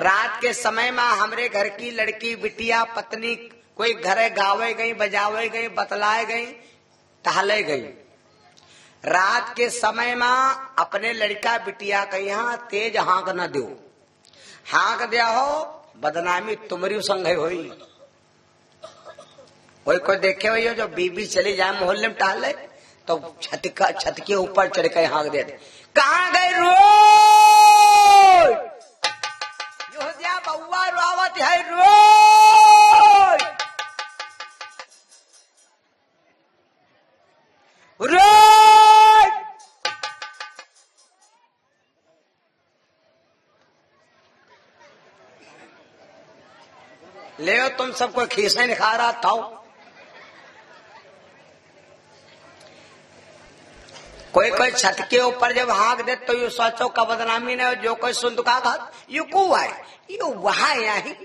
रात के समय में हमरे घर की लड़की बिटिया पत्नी कोई घरे गावे गई, बजावे गई, बतलाए गई, टहले गई। रात के समय में अपने लड़का बिटिया के यहाँ तेज हाँक न दो। हाँक दिया हो बदनामी तुम्हारी संग होई। कोई देखे हुई हो जो बीबी चली जाए मोहल्ले में टहले तो छत के ऊपर चढ़ के हाँक देते, कहाँ गए रोज बउआ रोवत है रोज रोज। ले तुम सबको खीसे निखा रहा था। कोई छत के ऊपर जब हाँक दे तो यू सोचो का बदनामी नहीं, जो कोई सुन दुका यू को है यू वहां यही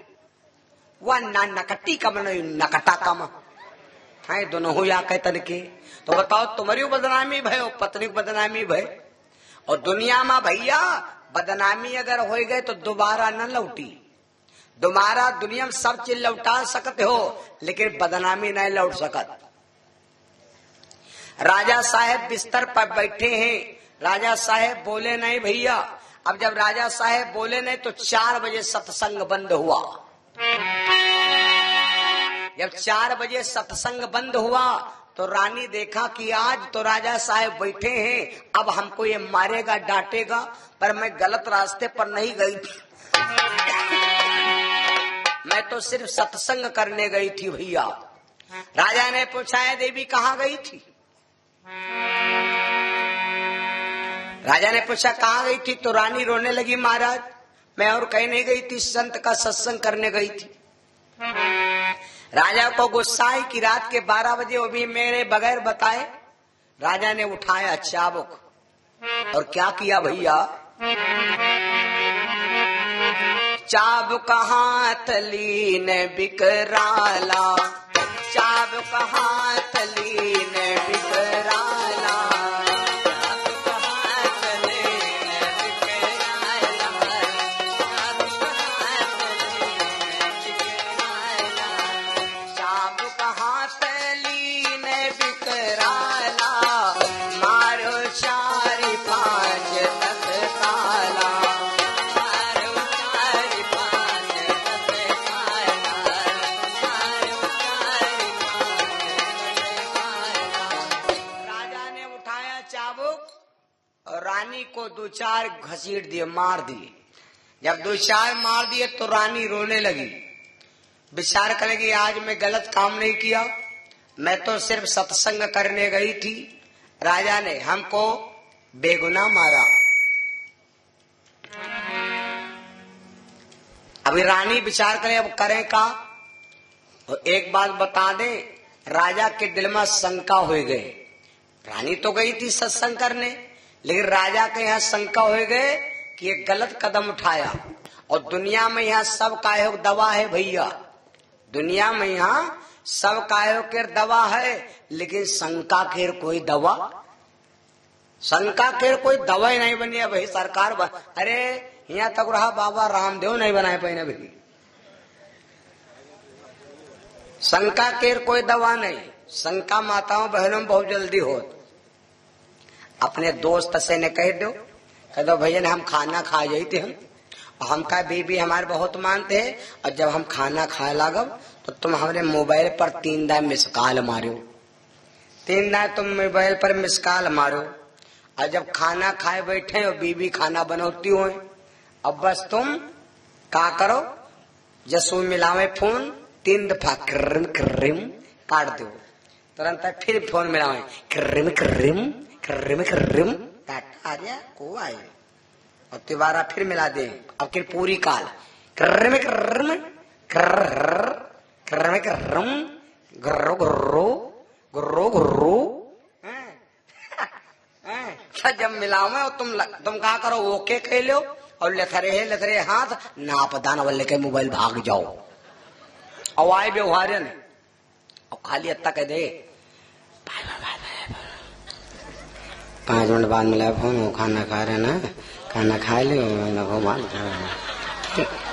वह ना नकटी कम नहीं नकटा कम है, दोनों हो या कह तनके। तो बताओ तुम्हारी बदनामी भय और पत्नी की बदनामी भय। और दुनिया में भैया बदनामी अगर हो गए तो दोबारा न लौटी। दोबारा दुनिया में सब चीज लौटा सकते हो लेकिन बदनामी नहीं लौट सकत। राजा साहेब बिस्तर पर बैठे हैं, राजा साहेब बोले नहीं भैया। अब जब राजा साहेब बोले नहीं तो 4 बजे सत्संग बंद हुआ। जब 4 बजे सत्संग बंद हुआ तो रानी देखा कि आज तो राजा साहेब बैठे हैं, अब हमको ये मारेगा डांटेगा, पर मैं गलत रास्ते पर नहीं गई थी। मैं तो सिर्फ सत्संग करने गई थी भैया। राजा ने पूछा है देवी कहाँ गई थी? राजा ने पूछा कहाँ गई थी? तो रानी रोने लगी, महाराज मैं और कहीं नहीं गई थी, संत का सत्संग करने गई थी। राजा को गुस्सा आई कि रात के 12 बजे वो भी मेरे बगैर बताए। राजा ने उठाया चाबुक और क्या किया भैया? चाबुक हाथ लीन बिकराला, चाबुक हाथ लीन बिकराला, चाबुक हाथ लीन बिकराला, मारो 4-5 तक ताला, मारो 4-5 तक ताला, मारो 4-5 राजा ने उठाया चाबुक और रानी को 2-4 घसीट दिए, मार दिए। जब 2-4 मार दिए तो रानी रोने लगी, विचार करेगी आज मैं गलत काम नहीं किया, मैं तो सिर्फ सत्संग करने गई थी, राजा ने हमको बेगुनाह मारा। अभी रानी विचार करे अब करें का। और एक बात बता दें, राजा के दिल में शंका हो गए। रानी तो गई थी सत्संग करने लेकिन राजा के यहाँ शंका हो गए कि ये गलत कदम उठाया। और दुनिया में यहाँ सब कायो दवा है भैया, दुनिया में यहाँ सब कायो के दवा है लेकिन शंका के कोई दवा, शंका के कोई दवा ही नहीं बनी है भाई। सरकार अरे यहाँ तक रहा बाबा रामदेव नहीं बनाए पाए भाई, शंका के कोई दवा नहीं। शंका माताओं बहनों बहुत जल्दी हो। अपने दोस्त से ने कह दो भैया ने हम खाना खा जाई थे हम का बीबी हमारे बहुत मानते हैं, और जब हम खाना खाए लागब तो तुम हमारे मोबाइल पर 3 दाए मिस कॉल मारो, 3 दाए तुम मोबाइल पर मिस कॉल मारो। और जब खाना खाए बैठे और बीबी खाना बनौती हो, अब बस तुम का करो, जसू मिलावे फोन 3 दफा क्रिम क्रिम काट दो, तुरंत फिर फोन मिलावे क्रिम क्रिम क्रिम क्रिम काट आ गया को आए, और दोबारा फिर मिला दे। अब फिर पूरी काल क्रिम क्रिम क्र cream cream grow grow grow grow. जब मिलावे और तुम कहा करो ओके कह लो और लथरे हाथ नाप दान वाले के मोबाइल भाग जाओ। और आए व्यवहार और खाली अत्ता कह दे 5 मिनट बाद मिला फोन, वो खाना खा रहे ना, खाना खा लो।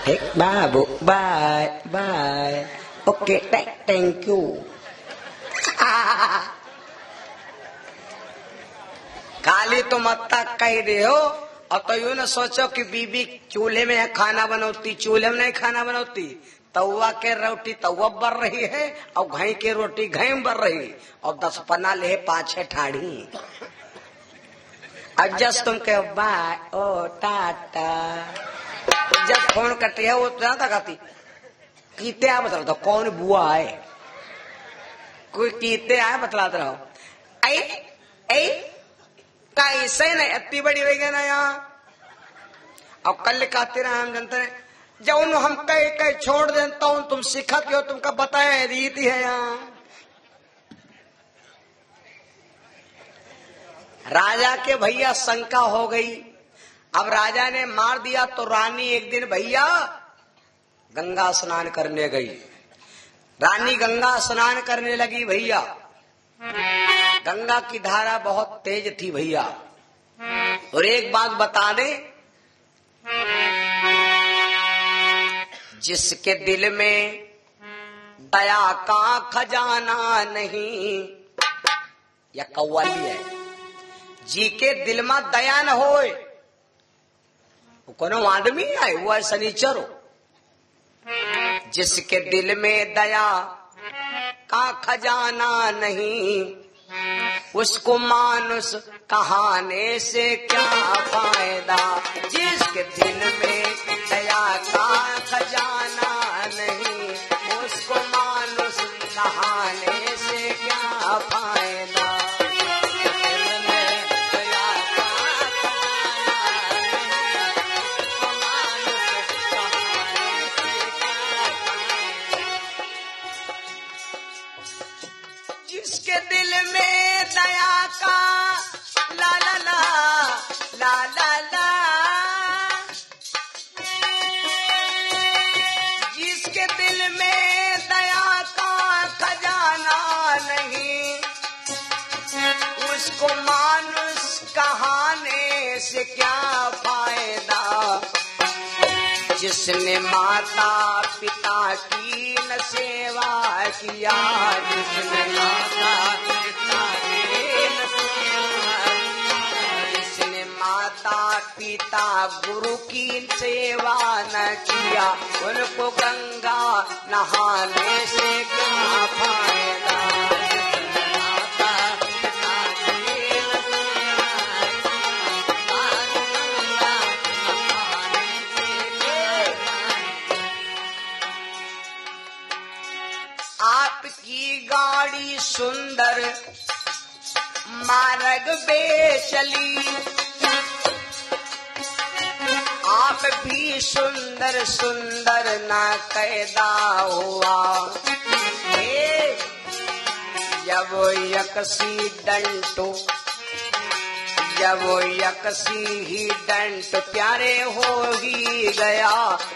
बाबू bye bye, okay thank you. खाली तुम अत्ता कह रहे हो और तो यूं न सोचो कि बीबी चूल्हे में खाना बनौती, चूल्हे में नहीं खाना बनौती। तवा के रोटी तवा बर रही है और घई के रोटी घई बर रही और 10 पन्ना ले 5-6 ठाड़ी। अब जस तुम कहो बाय ओ टाटा, जब फोन कटी है वो जानता कहती कीते आ बतला दो कौन बुआ है, कोई कीते आए बतलाते रहो। आई आई कैसे नहीं इतनी बड़ी हो गई ना यहाँ। और कल कहते रहे हम जनते हैं जब हम कई कई छोड़ देता हूं, तुम सिखत हो, तुमका बताए रीति है यहाँ। राजा के भैया शंका हो गई। अब राजा ने मार दिया तो रानी एक दिन भैया गंगा स्नान करने गई। रानी गंगा स्नान करने लगी भैया। गंगा की धारा बहुत तेज थी भैया। और एक बात बता दे, जिसके दिल में दया का खजाना नहीं, या कव्वाली है, जी के दिल में दया न होए वो कोनो आदमी है, वो है शनिचर हो। जिसके दिल में दया का खजाना नहीं, उसको मानुष कहाने से क्या फायदा। जिसके दिल में दया का खजाना नहीं, उसको मानुष कहाने से क्या फायदा। जिसके दिल में दया का ला ला ला ला ला ला, जिसके दिल में दया का खजाना नहीं, उसको मानुष कहाने से क्या फायदा। जिसने माता पिता की न सेवा किया, जिसने माता पिता की न सेवा किया, जिसने माता पिता गुरु की सेवा न किया, उनको गंगा नहाने से क्या फायदा। आपकी गाड़ी सुंदर मार्ग पे चली, आप भी सुंदर सुंदर ना कैदा हुआ। जब यकसी ही डंट प्यारे हो ही गया,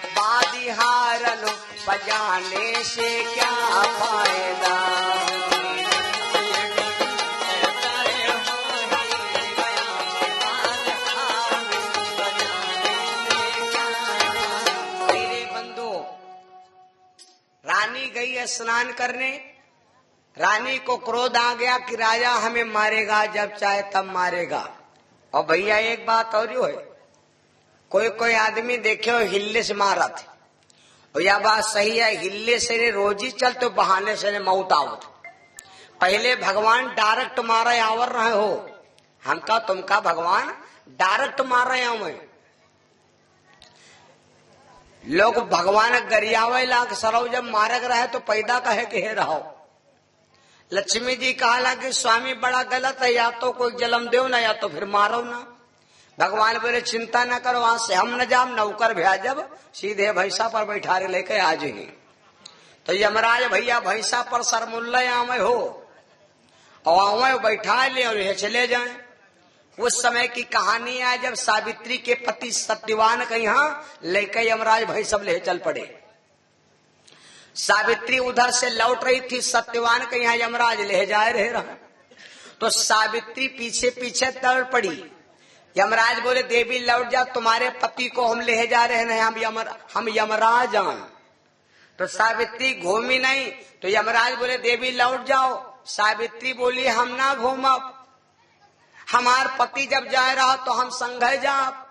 बादिहारन बजाने से क्या फायदा। मेरे बंधु, रानी गई है स्नान करने। रानी को क्रोध आ गया कि राजा हमें मारेगा, जब चाहे तब मारेगा। और भैया एक बात और है, कोई कोई आदमी देखे हो हिल्ले से मारा थे, और यह बात सही है, हिल्ले से ने रोजी चल तो बहाने से ने मौत आवत। पहले भगवान डायरेक्ट मारे आवर रहे हो, हमका तुमका भगवान डायरेक्ट मार रहे हो। लोग भगवान गरियावे लाग सरव जब मारक रहे तो पैदा कहे कि हे रहो। लक्ष्मी जी कहा कि स्वामी बड़ा गलत है, या तो कोई जन्म दो ना, या तो फिर मारो ना। भगवान बोले चिंता न करो, वहां से हम न जाम, नौकर भेजब, सीधे भैंसा पर बैठा लेके आ जाएंगे। तो यमराज भैया भैंसा पर सरमुल्ला आवे हो और आवे बैठा ले और ये चले जाए। उस समय की कहानी है जब सावित्री के पति सत्यवान के यहाँ लेके यमराज भाई सब ले चल पड़े। सावित्री उधर से लौट रही थी, सत्यवान के यहाँ यमराज ले जाए रहे। तो सावित्री पीछे पीछे दौड़ पड़ी। यमराज बोले देवी लौट जा, तुम्हारे पति को हम ले जा रहे हैं, हम यमराज हैं। तो सावित्री घूमी नहीं, तो यमराज बोले देवी लौट जाओ। सावित्री बोली हम ना घूमब, हमार पति जब जा रहा तो हम संघे जाब,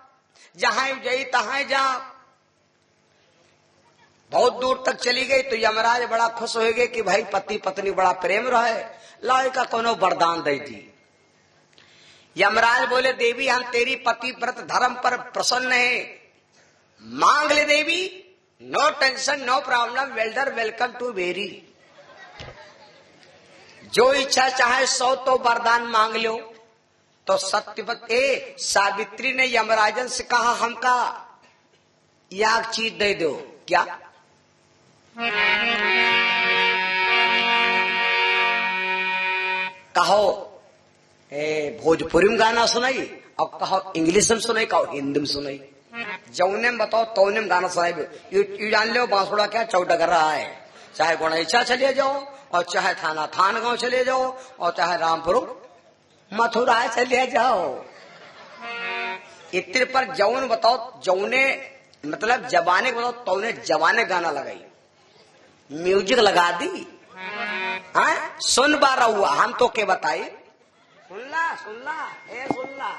जहां गई तहां जाब। बहुत दूर तक चली गई तो यमराज बड़ा खुश हो गए कि भाई पति पत्नी बड़ा प्रेम रहे, लाए का कोनो वरदान दे दी। यमराज बोले देवी हम तेरी पति व्रत धर्म पर प्रसन्न है, मांग ले देवी, no tension no problem, welder welcome to very. जो इच्छा चाहे 100 तो वरदान मांग लो। तो सत्यवती सावित्री ने यमराजन से कहा हमका याग चीज दे दो। क्या? कहो भोजपुरी में गाना सुनाई, और कहो इंग्लिश में सुनाई, कहो हिंदी में सुनाई, जौने में बताओ तौने में गाना सुनाई। ये जान लो बांसुड़ा क्या चौडगर रहा है, चाहे गुणैचा चले जाओ और चाहे थाना थान गांव चले जाओ और चाहे रामपुर मथुरा चले जाओ, इतने पर जौन बताओ जौने मतलब जबाने बताओ तौने जबाने गाना लगाई, म्यूजिक लगा दी। सुन बारा हुआ हम तो के बताई, सुनला सुनला ए सुनला।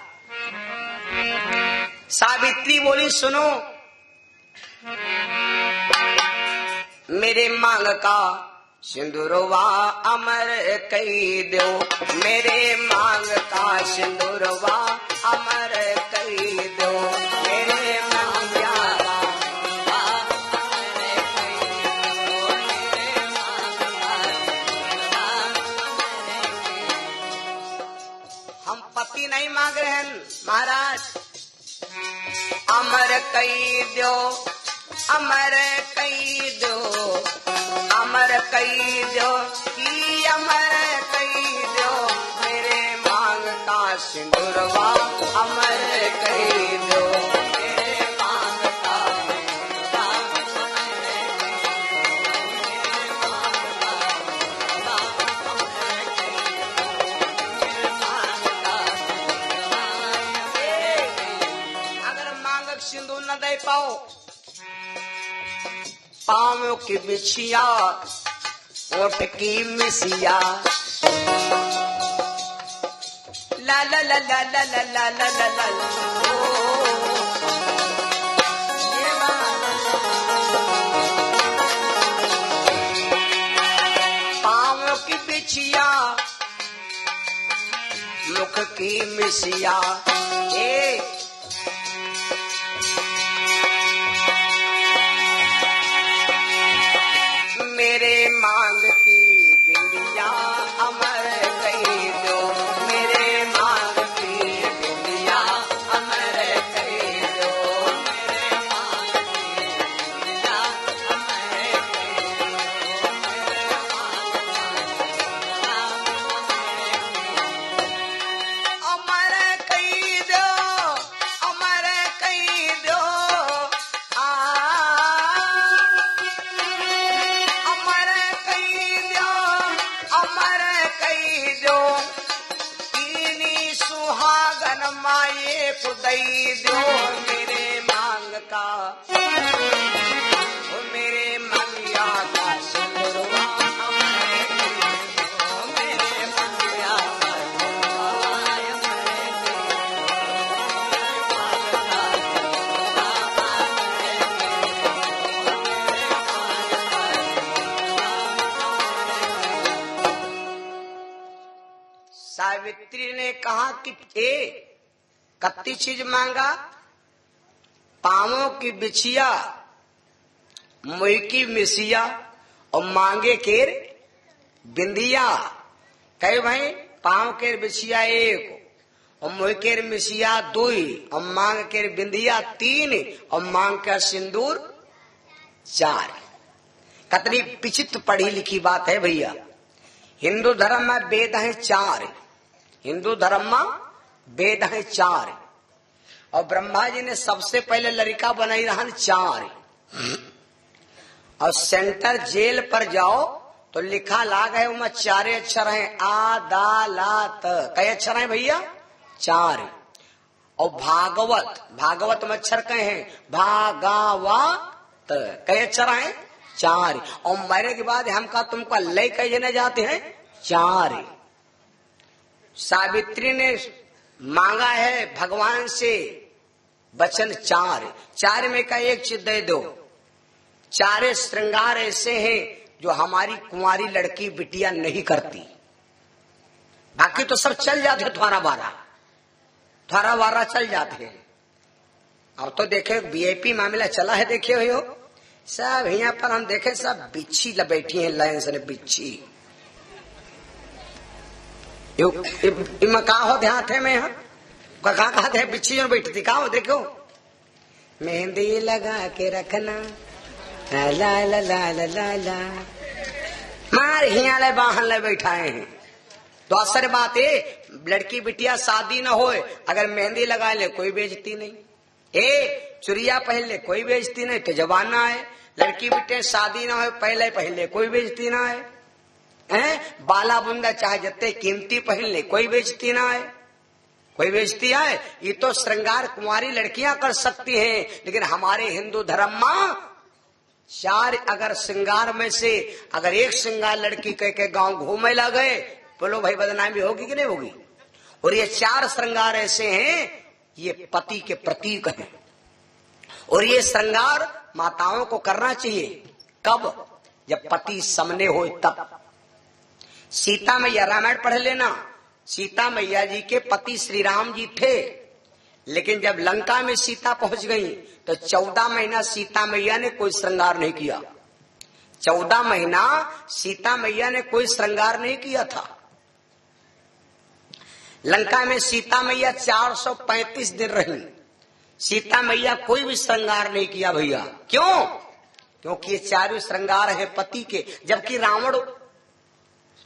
सावित्री बोली सुनो, मेरे मांग का सिंदूरवा अमर कई दो, मेरे मांग का सिंदूरवा अमर कई दो, मेरे मांगिया हम पति नहीं मांग रहे हैं महाराज, अमर कई दो, अमर कई दो, अमर कई दो कि अमर कई दो, मेरे मांग का सिंदूरवा अमर कई दो, मेरे मांग का अगर मांगक सिंदूर न दे पाओ, पाँव की बिछिया ओट की मिसिया, ला ला ला ला ला ला ला ला ला ला पाँव की बिछिया मुख की मिसिया, मेरे मांग की बिंदिया अमर कई दो, मेरे मांग की बिंदिया अमर कई दो, मेरे मांग की बिंदिया अमर कई दो, अमर कई दो, माये खुदाई दो, मेरे मांग का ओ मेरे मंगिया का सिंदूरवा अमर कई दो, मेरे मंगिया का सिंदूरवा सावित्री ने कहा कि कत्ती चीज मांगा, पांवों की बिछिया मुई की मिसिया और मांगे केर बिंदिया। कहे भाई पांव के बिछिया 1 और मुई के मिसिया 2 और मांग के बिंदिया 3 और मांग का सिंदूर 4। कतनी विचित्र पढ़ी लिखी बात है भैया। हिंदू धर्म में वेद है 4, हिंदू धर्म में वेद है 4 और ब्रह्मा जी ने सबसे पहले लड़का बनाई रहन 4। और सेंटर जेल पर जाओ तो लिखा लाग है उनमें 4 अक्षर हैं, आ दा ला त। कई अक्षर हैं भैया? 4। और भागवत, भागवत मच्छर कहे हैं, भागावत कहे अक्षर है 4। और मरे के बाद हमका तुमका लय कहे जने जाते हैं 4। सावित्री ने मांगा है भगवान से वचन 4 में का एक चीज दे दो। 4 श्रृंगार ऐसे हैं जो हमारी कुंवारी लड़की बिटिया नहीं करती, बाकी तो सब चल जाते हैं, 12 चल जाते हैं। अब तो देखे वीआईपी मामला चला है, देखे हो सब यहाँ पर हम देखे सब बिच्छी बैठी है लाइन से, बिच्छी कहा हो ध्यान थे में कहा थे बिच्छी जो बैठती कहा हो, देखो मेहंदी लगा के रखना ला ला ला ला ला ला मार हिया ले बाहन ले बैठाए हैं। तो असर बात है लड़की बिटिया शादी न होए अगर मेहंदी लगा ले कोई बेइज्जती नहीं, चुरिया पहन ले कोई बेइज्जती नहीं, तो जवाना है। लड़की बिटिया शादी न हो पहले कोई बेइज्जती ना है, बाला बुंदा चाहे जत्ते कीमती पहन ले कोई बेइज्जती ना है, कोई बेइज्जती है। ये तो श्रृंगार कुंवारी लड़कियां कर सकती हैं, लेकिन हमारे हिंदू धर्म में 4 अगर श्रृंगार में से अगर एक श्रृंगार लड़की कह के गांव घूमे ला गए, बोलो भाई बदनामी होगी कि नहीं होगी। और ये 4 श्रृंगार ऐसे हैं, ये पति के प्रतीक हैं। और ये श्रृंगार माताओं को करना चाहिए कब, जब पति सामने हो तब। सीता मैया, रामायण पढ़ लेना, सीता मैया जी के पति श्री राम जी थे, लेकिन जब लंका में सीता पहुंच गई तो 14 महीना सीता मैया ने कोई श्रृंगार नहीं किया। 14 महीना सीता मैया ने कोई श्रृंगार नहीं किया था। लंका में सीता मैया 435 दिन रही, सीता मैया कोई भी श्रृंगार नहीं किया भैया। क्यों? क्योंकि ये 4 श्रृंगार है पति के, जबकि रावण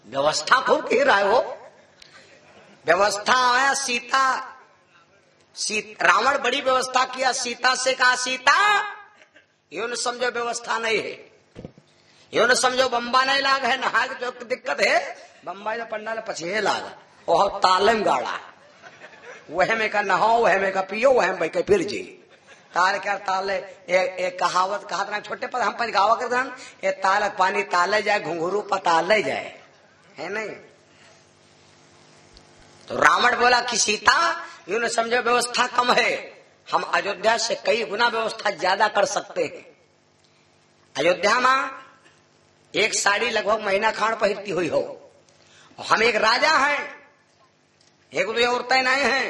व्यवस्था खूब कह रहा है, वो व्यवस्था आया रावण बड़ी व्यवस्था किया, सीता से कहा सीता यो न समझो व्यवस्था नहीं है, यो न समझो बम्बा नहीं लाग है, नहा जो दिक्कत है बम्बा जो पंडाल पछे लाग ओह तालम गाड़ा वह में का नहाओ वह में का पियो वह में का फिर जी ताल क्या ताले एक कहावत कहा था छोटे पर हम पंच गावा करते हैं, तालक पानी ताले जाए घुंघरू पताले जाए, है नहीं। तो रावण बोला कि सीता यूं न समझो व्यवस्था कम है, हम अयोध्या से कई गुना व्यवस्था ज्यादा कर सकते हैं। अयोध्या में एक साड़ी लगभग महीना खान पहनती हुई हो, हम एक राजा हैं, एक 2 औरतें नहीं हैं,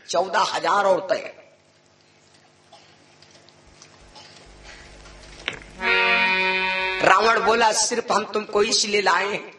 14,000 औरतें। रावण बोला सिर्फ हम तुमको इसलिए लाए हैं